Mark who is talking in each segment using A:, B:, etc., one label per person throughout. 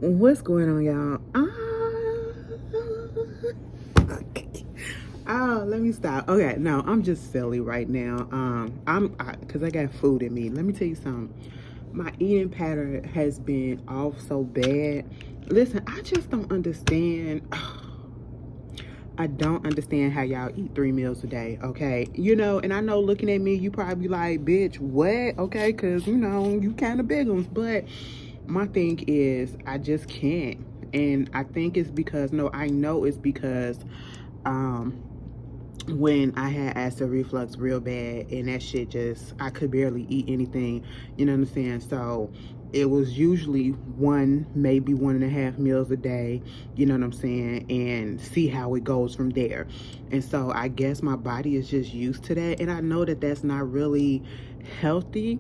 A: What's going on, y'all? Oh, let me stop. Okay, no, I'm just silly right now. Cause I got food in me. Let me tell you something. My eating pattern has been off so bad. Listen, I just don't understand. I don't understand how y'all eat 3 meals a day, okay? And I know looking at me, you probably like, bitch, what? Okay, because, you kind of big ones. But my thing is, I just can't. And I think it's because, no, I know it's because um, when I had acid reflux real bad and that shit just, I could barely eat anything, you know what I'm saying? So it was usually one, maybe 1.5 meals a day, you know what I'm saying? And see how it goes from there. And so I guess my body is just used to that. And I know that that's not really healthy.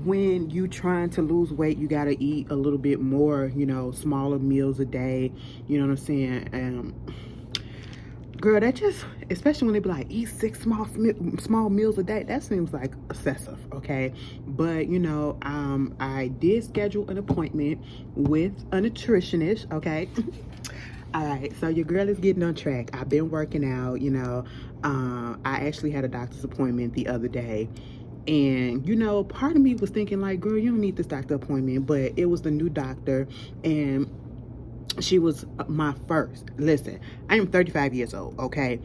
A: When you trying to lose weight, you got to eat a little bit more, smaller meals a day, you know what I'm saying? Girl, that just, especially when they be like, eat 6 small meals a day, that seems like excessive, okay? But, I did schedule an appointment with a nutritionist, okay? All right, so your girl is getting on track. I've been working out, I actually had a doctor's appointment the other day. And, part of me was thinking like, girl, you don't need this doctor appointment. But it was the new doctor, and she was my first. Listen, I am 35 years old, okay?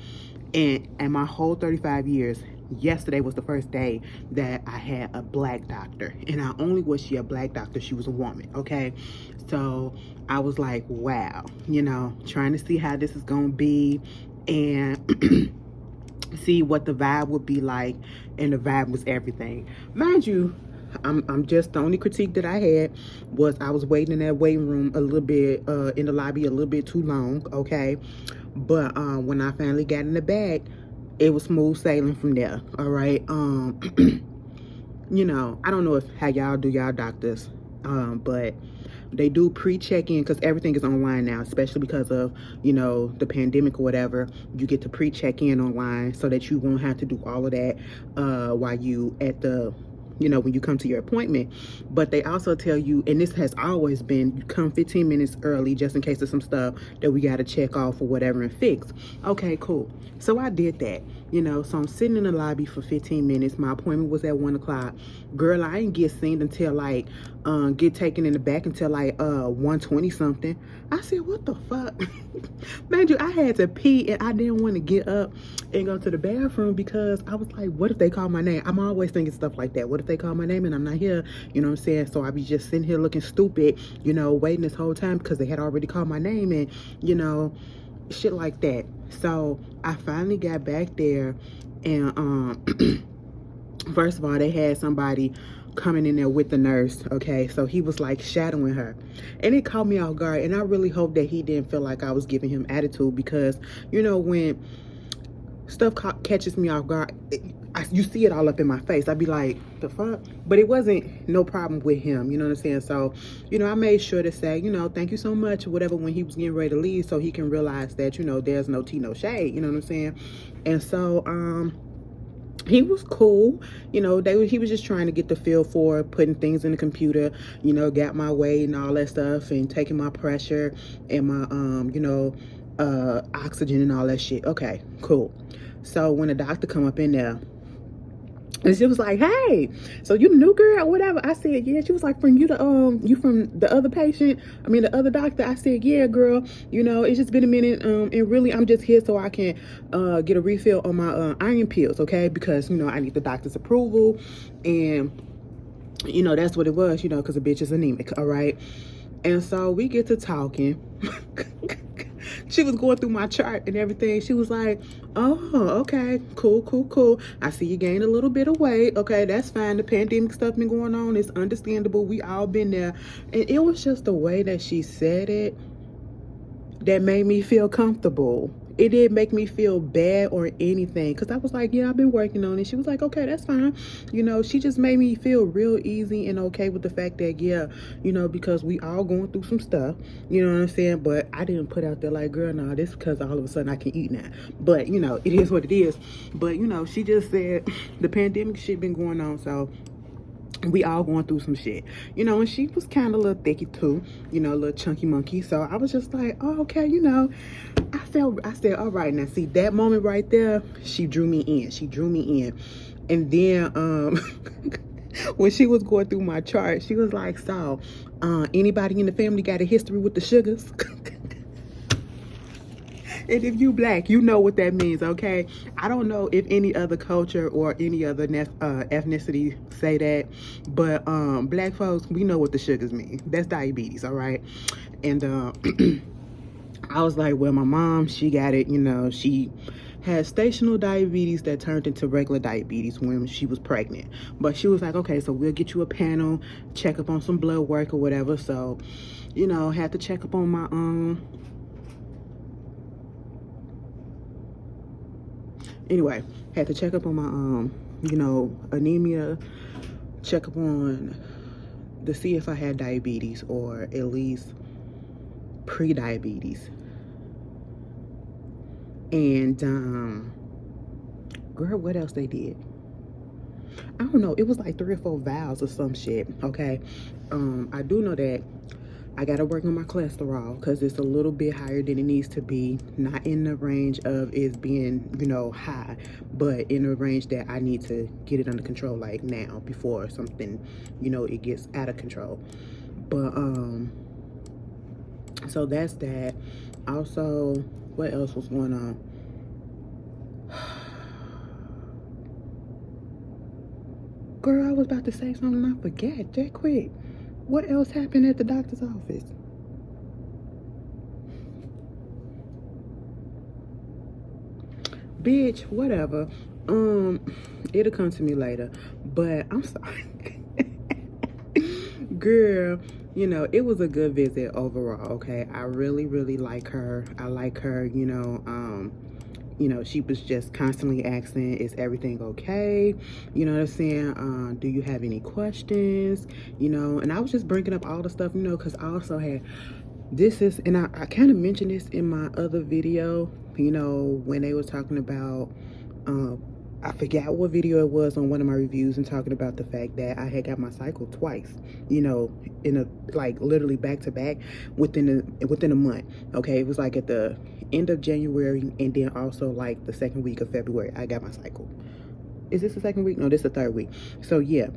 A: And my whole 35 years, yesterday was the first day that I had a black doctor. And not only was she a black doctor, she was a woman, okay? So I was like, wow, trying to see how this is gonna be and see what the vibe would be like. And the vibe was everything. Mind you, I'm just, the only critique that I had was I was waiting in that waiting room a little bit, in the lobby a little bit too long, okay? But when I finally got in the bag, it was smooth sailing from there, all right? I don't know how y'all do y'all doctors, but they do pre-check-in because everything is online now, especially because of, the pandemic or whatever. You get to pre-check-in online so that you won't have to do all of that while you at the, when you come to your appointment. But they also tell you, and this has always been, you come 15 minutes early just in case there's some stuff that we got to check off or whatever and fix. Okay, cool. So I did that, so I'm sitting in the lobby for 15 minutes. My appointment was at 1 o'clock. Girl, I didn't get seen until like, get taken in the back until like 1:20 something. I said, what the fuck? Man, I had to pee and I didn't want to get up and go to the bathroom because I was like, what if they call my name? I'm always thinking stuff like that. What if they call my name and I'm not here? You know what I'm saying? So I be just sitting here looking stupid, waiting this whole time because they had already called my name and, shit like that. So I finally got back there and first of all, they had somebody coming in there with the nurse, okay? So he was like shadowing her. And it caught me off guard. And I really hope that he didn't feel like I was giving him attitude because, when stuff catches me off guard, you see it all up in my face. I'd be like, the fuck? But it wasn't no problem with him, you know what I'm saying? So, I made sure to say, thank you so much or whatever when he was getting ready to leave so he can realize that, there's no tea, no shade, you know what I'm saying? And so, he was cool, he was just trying to get the feel for putting things in the computer, got my weight and all that stuff and taking my pressure and my, oxygen and all that shit. Okay, cool. So when the doctor come up in there, and she was like, hey, so you the new girl or whatever? I said, yeah. She was like, from you from the other patient? I mean, the other doctor? I said, yeah, girl. It's just been a minute. And really, I'm just here so I can get a refill on my iron pills, okay? Because, I need the doctor's approval. And, that's what it was, because the bitch is anemic, all right? And so we get to talking. She was going through my chart and everything. She was like, oh, okay, cool. I see you gained a little bit of weight. Okay, that's fine. The pandemic stuff been going on. It's understandable. We all been there. And it was just the way that she said it that made me feel comfortable. It didn't make me feel bad or anything. Because I was like, yeah, I've been working on it. She was like, okay, that's fine. She just made me feel real easy and okay with the fact that, yeah, because we all going through some stuff. You know what I'm saying? But I didn't put out there like, girl, no, this because all of a sudden I can eat now. But, it is what it is. But, she just said the pandemic shit been going on. So We all going through some shit, you know, and she was kind of a little thicky too, you know, a little chunky monkey. So I was just like, oh, okay, you know, I said, all right, now see that moment right there, she drew me in. And then when she was going through my chart, she was like, so anybody in the family got a history with the sugars? And if you black, you know what that means, okay? I don't know if any other culture or any other ethnicity say that, but black folks, we know what the sugars mean. That's diabetes, all right? And I was like, well, my mom, she got it, you know, she had stational diabetes that turned into regular diabetes when she was pregnant. But she was like, okay, so we'll get you a panel, check up on some blood work or whatever. So, you know, had to check up on my anyway, had to check up on my you know, anemia, check up on to see if I had diabetes or at least pre-diabetes. And girl, what else they did? I don't know, it was like 3 or 4 vials or some shit. Okay, I do know that I gotta work on my cholesterol because it's a little bit higher than it needs to be. Not in the range of it being, you know, high, but in a range that I need to get it under control, like now, before something, you know, it gets out of control. But so that's that. Also, what else was going on? Girl, I was about to say something and I forgot that quick. What else happened at the doctor's office? Bitch, whatever. It'll come to me later. But I'm sorry. Girl, you know, it was a good visit overall, okay? I really, really like her. I like her, you know, she was just constantly asking, is everything okay? You know what I'm saying? Do you have any questions? You know, and I was just bringing up all the stuff, you know, because I also had, and I kind of mentioned this in my other video, you know, when they were talking about, I forgot what video it was on one of my reviews and talking about the fact that I had got my cycle twice, you know, in a, like literally back to back within a month. Okay, it was like at the end of January and then also like the second week of February I got my cycle. Is this the second week? No, this is the third week. So yeah,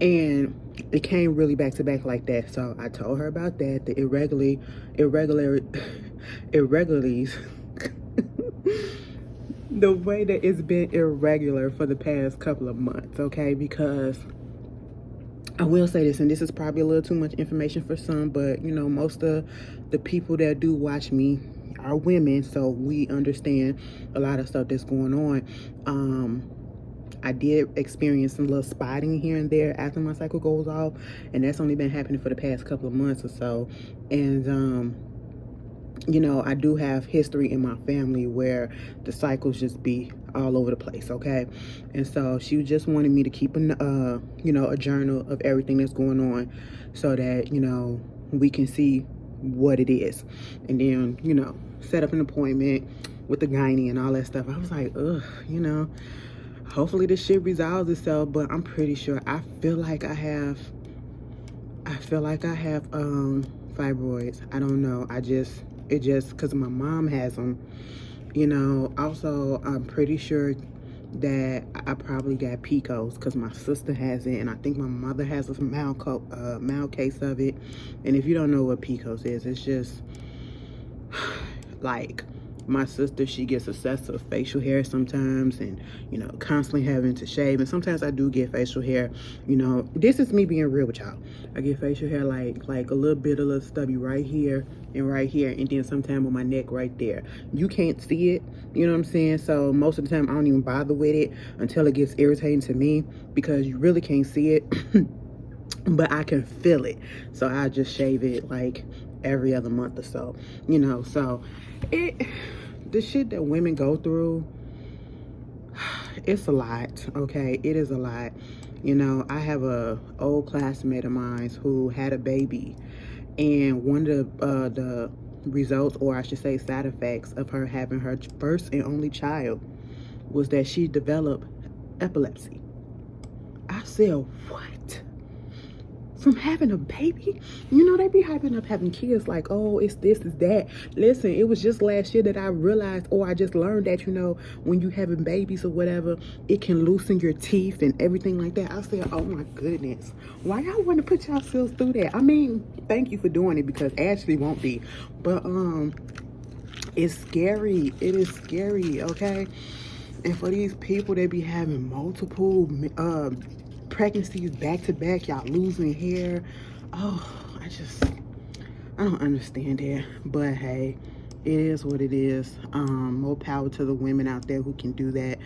A: and it came really back to back like that. So I told her about that, the irregularities the way that it's been irregular for the past couple of months, okay? Because I will say this, and this is probably a little too much information for some, but you know, most of the people that do watch me are women, so we understand a lot of stuff that's going on. I did experience some little spotting here and there after my cycle goes off, and that's only been happening for the past couple of months or so. And you know, I do have history in my family where the cycles just be all over the place, okay? And so she just wanted me to keep you know, a journal of everything that's going on so that, you know, we can see what it is. And then, you know, set up an appointment with the gynae and all that stuff. I was like, ugh, you know, hopefully this shit resolves itself, but I'm pretty sure, I feel like I have fibroids. I don't know. It just, because my mom has them, you know. Also, I'm pretty sure that I probably got PCOS because my sister has it, and I think my mother has a mild case of it. And if you don't know what PCOS is, it's just like, my sister, she gets excessive facial hair sometimes, and you know, constantly having to shave. And sometimes I do get facial hair, you know, this is me being real with y'all. I get facial hair like a little bit, a little stubby right here and right here, and then sometime on my neck right there. You can't see it, you know what I'm saying? So most of the time I don't even bother with it until it gets irritating to me, because you really can't see it but I can feel it. So I just shave it like every other month or so, you know. So the shit that women go through, it's a lot, okay? It is a lot. You know, I have a old classmate of mine who had a baby, and one of the results, or I should say side effects, of her having her first and only child was that she developed epilepsy. I said, what? from having a baby. You know, they be hyping up having kids like, oh, it's this, it's that. Listen, it was just last year that I realized, or I just learned that, you know, when you having babies or whatever, it can loosen your teeth and everything like that. I said, oh my goodness, why y'all want to put yourselves through that? I mean, thank you for doing it, because Ashley won't be, but it's scary. It is scary, okay? And for these people that be having multiple pregnancies back to back, y'all losing hair. Oh, I don't understand it. But hey, it is what it is. More power to the women out there who can do that.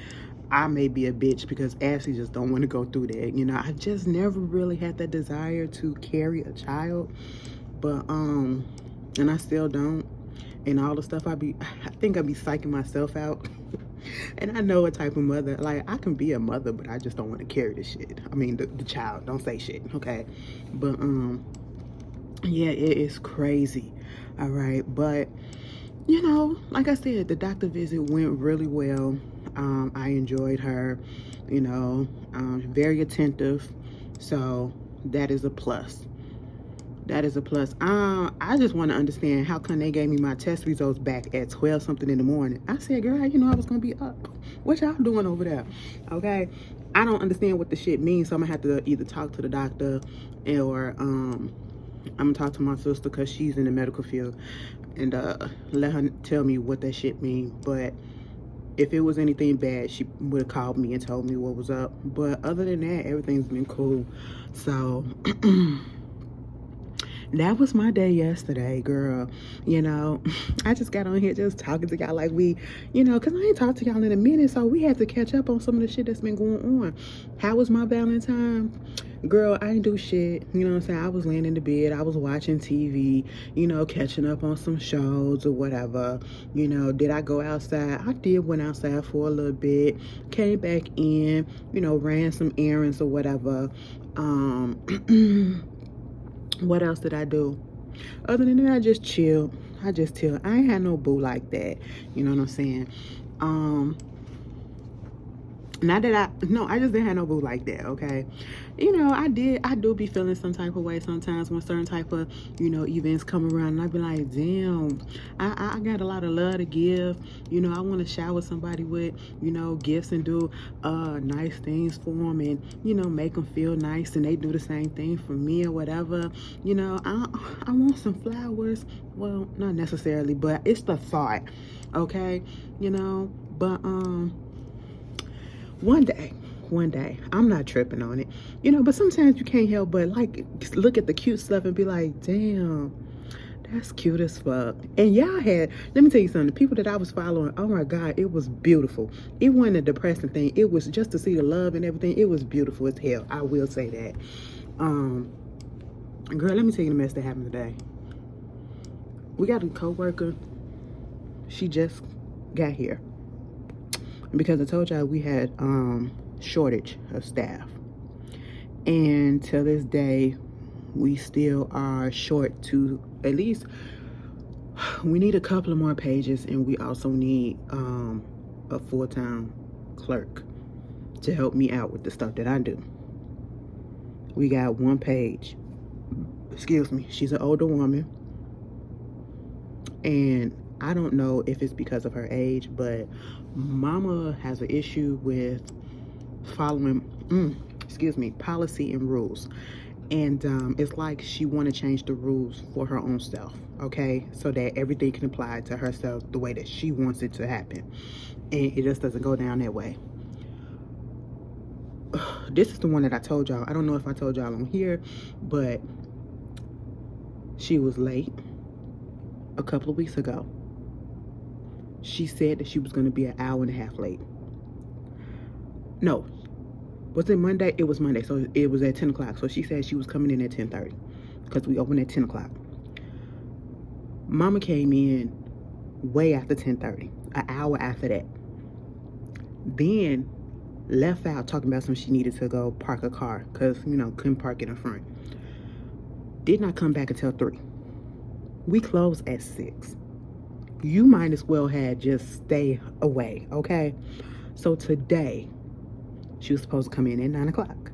A: I may be a bitch because Ashley just don't want to go through that. You know, I just never really had that desire to carry a child. But and I still don't. And all the stuff I think I be psyching myself out. And I know a type of mother, like, I can be a mother, but I just don't want to carry the shit. I mean, the child, don't say shit, okay? But, yeah, it is crazy, all right? But, you know, like I said, the doctor visit went really well. I enjoyed her, you know, very attentive. So that is a plus. That is a plus. I just want to understand how come they gave me my test results back at 12 something in the morning. I said, girl, you know I was going to be up. What y'all doing over there? Okay. I don't understand what the shit means. So I'm going to have to either talk to the doctor or I'm going to talk to my sister because she's in the medical field and let her tell me what that shit means. But if it was anything bad, she would have called me and told me what was up. But other than that, everything's been cool. So... that was my day yesterday, girl. You know, I just got on here just talking to y'all like we, you know, because I ain't talked to y'all in a minute, so we had to catch up on some of the shit that's been going on. How was my Valentine? Girl, I didn't do shit. You know what I'm saying? I was laying in the bed. I was watching TV, you know, catching up on some shows or whatever. You know, did I go outside? I did went outside for a little bit. Came back in, you know, ran some errands or whatever. What else did I do? Other than that, I just chilled. I ain't had no boo like that. You know what I'm saying? Not that I just didn't have no boo like that, okay? You know, I do be feeling some type of way sometimes when certain type of, you know, events come around, and I be like, damn, I got a lot of love to give. You know, I want to shower somebody with, you know, gifts and do nice things for them and, you know, make them feel nice, and they do the same thing for me or whatever. You know, I want some flowers. Well, not necessarily, but it's the thought, okay? You know, but one day, I'm not tripping on it, you know, but sometimes you can't help but like look at the cute stuff and be like, damn, that's cute as fuck. And y'all let me tell you something, the people that I was following, oh my God, it was beautiful. It wasn't a depressing thing. It was just to see the love and everything. It was beautiful as hell. I will say that. Girl, let me tell you the mess that happened today. We got a coworker. She just got here. Because I told y'all we had shortage of staff, and till this day we still are short to at least, we need a couple of more pages, and we also need a full-time clerk to help me out with the stuff that I do. We got one page, excuse me, she's an older woman, and I don't know if it's because of her age, but mama has an issue with following, policy and rules. And it's like she want to change the rules for her own self, okay? So that everything can apply to herself the way that she wants it to happen. And it just doesn't go down that way. This is the one that I told y'all. I don't know if I told y'all on here, but she was late a couple of weeks ago. She said that she was going to be an hour and a half late. No. Was it Monday? It was Monday. So it was at 10 o'clock. So she said she was coming in at 10:30 because we opened at 10 o'clock. Mama came in way after 10:30, an hour after that. Then left out talking about something she needed to go park a car because, you know, couldn't park in the front. Did not come back until 3. We closed at 6. You might as well have just stay away, okay? So today, she was supposed to come in at 9 o'clock.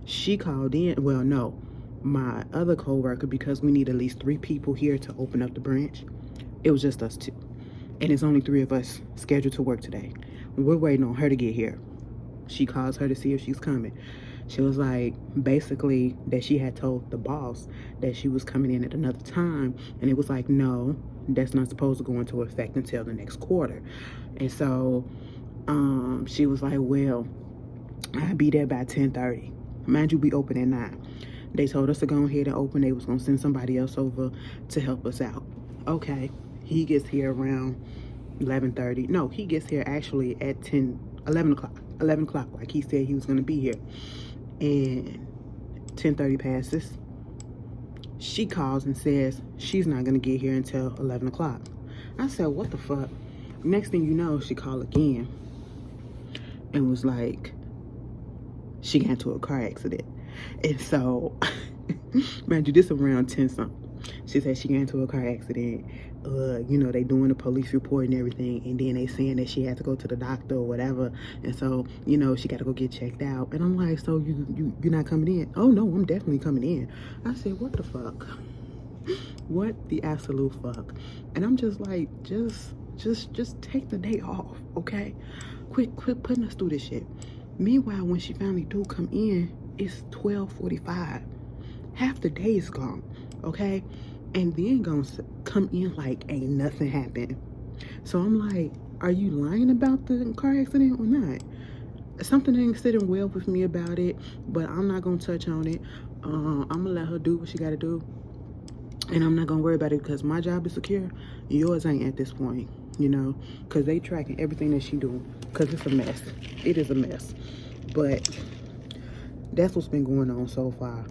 A: She called in. Well, no, my other co-worker, because we need at least 3 people here to open up the branch. It was just us 2, and it's only 3 of us scheduled to work today. We're waiting on her to get here. She calls her to see if she's coming. She was like, basically, that she had told the boss that she was coming in at another time, and it was like, no, that's not supposed to go into effect until the next quarter. And so she was like, well, I'll be there by 10:30. Mind you, we open at 9. They told us to go ahead and open. They was gonna send somebody else over to help us out. Okay, he gets here around 11:30. No, he gets here actually at 11 o'clock. 11 o'clock, like he said he was gonna be here. And 10:30 passes. She calls and says she's not gonna get here until 11 o'clock. I said, what the fuck? Next thing you know, she called again and was like, she got into a car accident. And so, man, you this around 10 something. She said she got into a car accident. You know, they doing a police report and everything, and then they saying that she had to go to the doctor or whatever, and so, you know, she got to go get checked out. And I'm like, so you're not coming in? Oh no, I'm definitely coming in. I said, what the fuck? What the absolute fuck? And I'm just like, just take the day off, okay? Quit putting us through this shit. Meanwhile, when she finally do come in, it's 12:45. Half the day is gone, okay? And then gonna come in like ain't nothing happened. So I'm like, are you lying about the car accident or not? Something ain't sitting well with me about it, but I'm not gonna touch on it. I'm gonna let her do what she gotta do, and I'm not gonna worry about it because my job is secure. Yours ain't at this point, you know, because they tracking everything that she do, because it's a mess. It is a mess. But that's what's been going on so far.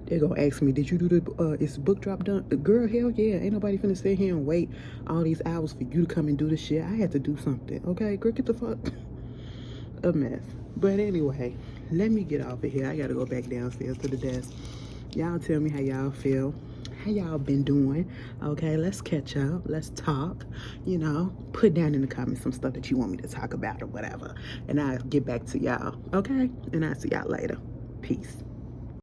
A: They're gonna ask me, did you do the is the book drop done? Girl, hell yeah. Ain't nobody finna sit here and wait all these hours for you to come and do the shit. I had to do something, okay? Girl, get the fuck. A mess. But anyway, let me get off of here. I gotta go back downstairs to the desk. Y'all tell me how y'all feel. How y'all been doing? Okay, let's catch up. Let's talk. You know, put down in the comments some stuff that you want me to talk about or whatever. And I'll get back to y'all, okay? And I'll see y'all later. Peace.